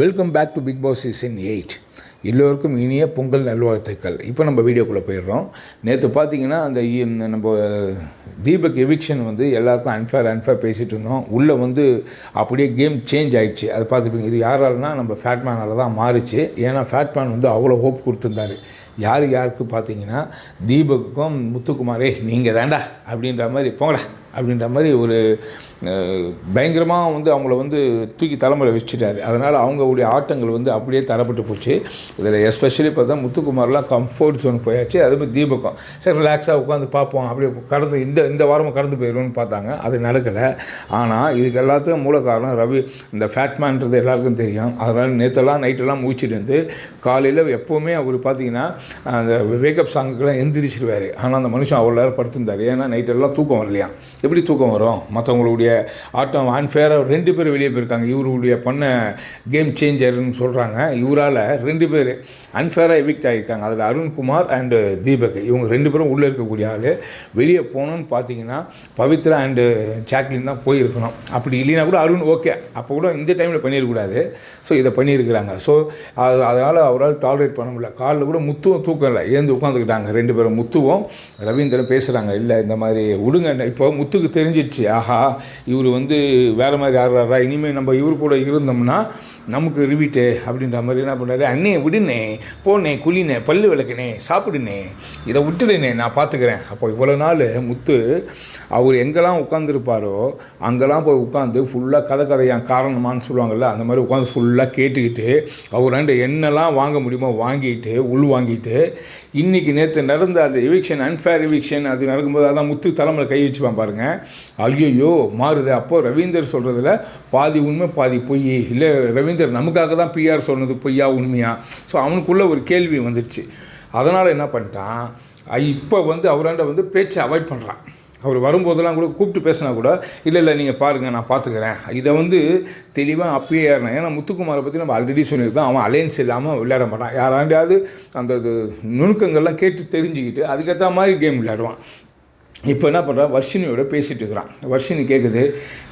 Welcome back to Bigg Boss season 8. எல்லோருக்கும் இனிய பொங்கல் நல்வாழ்த்துக்கள். இப்போ நம்ம வீடியோக்குள்ளே போயிடுறோம். நேற்று பார்த்தீங்கன்னா நம்ம தீபக் எவிக்ஷன் எல்லாருக்கும் அன்ஃபேர் பேசிகிட்டு இருந்தோம். உள்ளே அப்படியே கேம் சேஞ்ச் ஆகிடுச்சு. அதை பார்த்துப்பீங்க. இது யாராலனா நம்ம ஃபேட்மேனால் தான் மாறிச்சு. ஏன்னா ஃபேட்மேன் அவ்வளோ ஹோப் கொடுத்துருந்தாரு. யாருக்கு பார்த்தீங்கன்னா தீபக்குக்கும் முத்துக்குமாரே நீங்கள் தாண்டா அப்படின்ற மாதிரி போங்கடா அப்படின்ற மாதிரி ஒரு பயங்கரமாக அவங்கள தூக்கி தலைமுறை வச்சுட்டாரு. அதனால் அவங்களுடைய ஆட்டங்கள் அப்படியே தரப்பட்டு போச்சு. இதில் எஸ்பெஷலி பார்த்தா முத்துக்குமார்லாம் கம்ஃபர்ட் ஜோன் போயாச்சு. அதுமாதிரி தீபக்கம் சரி ரிலாக்ஸாக உட்காந்து பார்ப்போம், அப்படியே கடந்து இந்த வாரமும் கடந்து போயிடும்னு பார்த்தாங்க. அது நடக்கலை. ஆனால் இதுக்கு எல்லாத்துக்கும் மூல காரணம் ரவி. இந்த ஃபேட்மேன்றது எல்லாருக்கும் தெரியும். அதனால் நேற்றெல்லாம் நைட்டெல்லாம் முடிச்சுட்டு காலையில் எப்போவுமே அவர் பார்த்தீங்கன்னா அந்த வேக்கப் சாங்குக்கெல்லாம் எந்திரிச்சிருவார். ஆனால் அந்த மனுஷன் அவ்வளோ நேரம் படுத்திருந்தார். ஏன்னா நைட்டெல்லாம் தூக்கம் வரலையா. எப்படி தூக்கம் வரும்? மற்றவங்களுடைய ஆட்டம் அன்ஃபேராக 2 பேர் வெளியே போயிருக்காங்க. இவருடைய பண்ண கேம் சேஞ்சர்னு சொல்கிறாங்க. இவரால் 2 பேர் அன்ஃபேராக எவிக்ட் ஆகியிருக்காங்க. அதில் அருண்குமார் அண்டு தீபக் இவங்க 2 பேரும் உள்ளே இருக்கக்கூடிய ஆள். வெளியே போகணுன்னு பார்த்தீங்கன்னா பவித்ரா அண்டு ஜாக்லின் தான் போயிருக்கணும். அப்படி இல்லைன்னா கூட அருண் ஓகே, அப்போ கூட இந்த டைமில் பண்ணியிருக்கூடாது. ஸோ இதை பண்ணியிருக்கிறாங்க. ஸோ அதனால் அவரால் டாலரேட் பண்ண முடியல. காலில் கூட முத்துவும் தூக்கம் இல்லை, ஏந்து உட்காந்துக்கிட்டாங்க 2 பேரும். முத்துவும் ரவீந்திரன் பேசுகிறாங்க, இல்லை இந்த மாதிரி விடுங்க. இப்போ முத்துக்கு தெரிஞ்சிடுச்சு, ஆஹா இவர் வேறு மாதிரி ஆடுறாரா, இனிமேல் நம்ம இவர் கூட இருந்தோம்னா நமக்கு ரிவீட்டு அப்படின்ற மாதிரி என்ன பண்ணுறாரு. அண்ணே விடுனே, போனே, குளினே, பல்லு விளக்குனே, சாப்பிடுனே, இதை விட்டுடுனே, நான் பார்த்துக்கிறேன். அப்போ இவ்வளோ நாள் முத்து அவர் எங்கெல்லாம் உட்காந்துருப்பாரோ அங்கெல்லாம் போய் உட்காந்து ஃபுல்லாக கதையான் காரணமானு சொல்லுவாங்கள்ல, அந்த மாதிரி உட்காந்து ஃபுல்லாக கேட்டுக்கிட்டு அவர் என்னெல்லாம் வாங்க முடியுமோ வாங்கிட்டு வாங்கிட்டு இன்றைக்கி நேற்று நடந்த அந்த எவிக்ஷன், அன்ஃபேர் எவிக்ஷன் அது நடக்கும்போது அதான் முத்து தலைமையில் கை வச்சுப்பான் பாருங்கள். ஐயோ மாறுது. அப்போது ரவீந்தர் சொல்கிறதுல பாதி உண்மை பாதி பொய். இல்லை ரவீந்தர் நமக்காக தான் பிஆர் சொன்னது பொய்யா உண்மையா? ஸோ அவனுக்குள்ளே ஒரு கேள்வி வந்துடுச்சு. அதனால் என்ன பண்ணிட்டான், இப்போ அவராண்ட பேச்சை அவாய்ட் பண்ணுறான். அவர் வரும்போதெல்லாம் கூட கூப்பிட்டு பேசினா கூட இல்லை நீங்கள் பாருங்கள் நான் பார்த்துக்கிறேன். இதை தெளிவாக அப்பயே ஏறினேன். ஏன்னா முத்துக்குமாரை பற்றி நம்ம ஆல்ரெடி சொல்லியிருக்கோம். அவன் அலையன்ஸ் இல்லாமல் விளையாட மாட்டான். யாராண்டாவது அந்த நுணுக்கங்கள்லாம் கேட்டு தெரிஞ்சுக்கிட்டு அதுக்கேற்ற மாதிரி கேம் விளையாடுவான். இப்போ என்ன பண்ணுறான், வர்ஷினியோட பேசிகிட்டு இருக்கிறான். வர்ஷினி கேட்குது,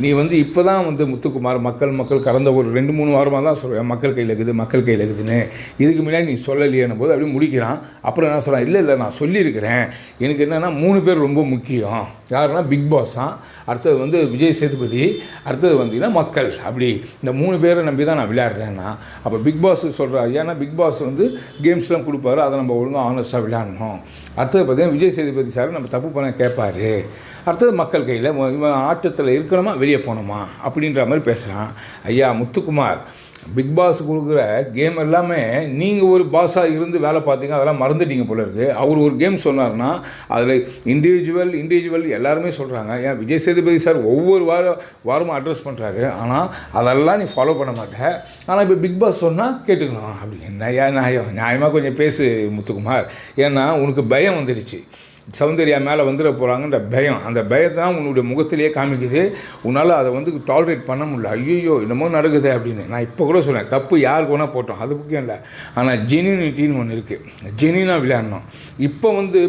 நீ இப்போ தான் முத்துக்குமார் மக்கள் கடந்த ஒரு 2-3 வாரமாக தான் சொல்லுவேன் மக்கள் கையில் இருக்குதுன்னு. இதுக்கு முன்னாடி நீ சொல்லலையேனும் போது அப்படியே முடிக்கிறான். அப்புறம் என்ன சொல்கிறான், இல்லை நான் சொல்லியிருக்கிறேன். எனக்கு என்னென்னா 3 பேர் ரொம்ப முக்கியம். யாருன்னா பிக் பாஸ் தான், அடுத்தது விஜய் சேதுபதி, அடுத்தது மக்கள். அப்படி இந்த 3 பேரை நம்பி தான் நான் விளையாடுறேன்னா அப்போ பிக் பாஸ் சொல்கிறார். ஏன்னா பிக் பாஸ் கேம்ஸ்லாம் கொடுப்பாரு, அதை நம்ம ஒழுங்காக ஆனஸ்ட்டாக விளையாடணும். அடுத்தது பார்த்தீங்கன்னா விஜய் சேதுபதி சார் நம்ம தப்பு பண்ண கேட்பார். அடுத்தது மக்கள் கையில் இவன் ஆட்டத்தில் இருக்கணுமா வெளியே போகணுமா அப்படின்ற மாதிரி பேசுகிறான். ஐயா முத்துக்குமார், பிக் பாஸ் கொடுக்குற கேம் எல்லாமே நீங்கள் ஒரு பாஸாக இருந்து வேலை பார்த்தீங்க, அதெல்லாம் மறந்துட்டீங்க போல இருக்குது. அவர் ஒரு கேம் சொன்னார்னா அதில் இண்டிவிஜுவல் எல்லாருமே சொல்கிறாங்க. ஏன் விஜய் சேதுபதி சார் ஒவ்வொரு வாரமும் அட்ரஸ் பண்ணுறாரு. ஆனால் அதெல்லாம் நீ ஃபாலோ பண்ண மாட்டேன். ஆனால் இப்போ பிக் பாஸ் சொன்னால் கேட்டுக்கணும். அப்படி என்னையா நியாயமாக கொஞ்சம் பேசு முத்துக்குமார். ஏன்னா உனக்கு பயம் வந்துடுச்சு, சௌந்தர்யா மேலே வந்துட போகிறாங்கன்ற பயம். அந்த பயத்தை தான் உன்னுடைய முகத்திலேயே காமிக்குது. உன்னால் அதை டாலரேட் பண்ண முடியல. ஐயோ என்னமோ நடக்குது அப்படின்னு. நான் இப்போ கூட சொல்லேன், கப்பு யாருக்கு வேணால் போட்டோம், அது முக்கியம் இல்லை. ஆனால் ஜென்யூனிட்டின்னு ஒன்று இருக்குது. ஜென்யூனாக விளையாடணும். இப்போ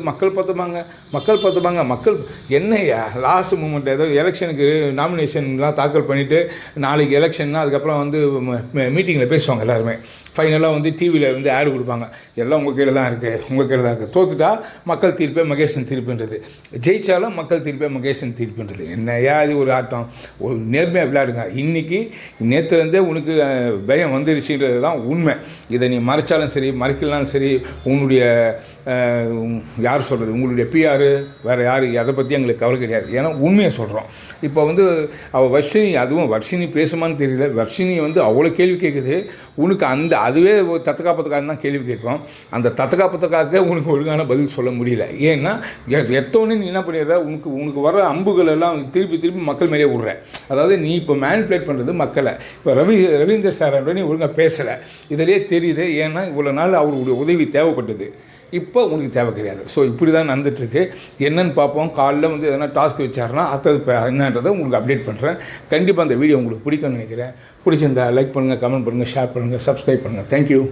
மக்கள் பார்த்துப்பாங்க. மக்கள் என்னையா லாஸ்ட் மூமெண்ட் ஏதோ எலெக்ஷனுக்கு நாமினேஷன்லாம் தாக்கல் பண்ணிவிட்டு நாளைக்கு எலெக்ஷன்னா அதுக்கப்புறம் மீட்டிங்கில் பேசுவாங்க எல்லாருமே. ஃபைனலாக டிவியில் ஆடு கொடுப்பாங்க, எல்லாம் உங்கள் கையில் தான் இருக்குது. தோத்துட்டா மக்கள் தீர்ப்பே மகேசன் தீர்ப்புன்றது, ஜெயிச்சாலும் மக்கள் தீர்ப்பே மகேசன் தீர்ப்புன்றது. என்னையா இது ஒரு ஆட்டம்? ஒரு நேர்மையாக விளையாடுங்க. இன்றைக்கி நேற்றுலேருந்தே உனக்கு பயம் வந்துருச்சுன்றது தான் உண்மை. இதை நீ மறைச்சாலும் சரி மறைக்கலாலும் சரி, உன்னுடைய யார் சொல்கிறது, உங்களுடைய பிஆர் வேறு யார், அதை பற்றி எங்களுக்கு கவலை கிடையாது. ஏன்னா உண்மையை சொல்கிறோம். இப்போ அவள் வர்ஷினி பேசுமான்னு தெரியல. வர்ஷினி அவ்வளோ கேள்வி கேட்குது. உனக்கு அதுவே தத்தக்காப்பத்துக்காக தான் கேள்வி கேட்கும். அந்த தத்தக்காப்பத்துக்காக உனக்கு ஒழுங்கான பதில் சொல்ல முடியல. ஏன்னா எத்தோடனே நீ என்ன பண்ணிடுற, உனக்கு வர அம்புகள் எல்லாம் திருப்பி மக்கள் மேலே விடுற. அதாவது நீ இப்போ மேனிப்புலேட் பண்ணுறது மக்களை. இப்போ ரவீந்தர் சார் நீ ஒழுங்காக பேசலை, இதிலே தெரியுது. ஏன்னா இவ்வளோ நாள் அவருடைய உதவி தேவைப்பட்டது, இப்போ உனக்கு தேவை கிடையாது. ஸோ இப்படி தான் நடந்துகிட்ருக்கு. என்னென்னு பார்ப்போம். காலைல எதனா டாஸ்க் வச்சாருன்னா அடுத்தது இப்போ என்னன்றதை உங்களுக்கு அப்டேட் பண்ணுறேன். கண்டிப்பாக அந்த வீடியோ உங்களுக்கு பிடிக்கும்னு நினைக்கிறேன். பிடிச்சிருந்தா லைக் பண்ணுங்கள், கமெண்ட் பண்ணுங்கள், ஷேர் பண்ணுங்கள், சப்ஸ்கிரைப் பண்ணுங்கள். தேங்க்யூ.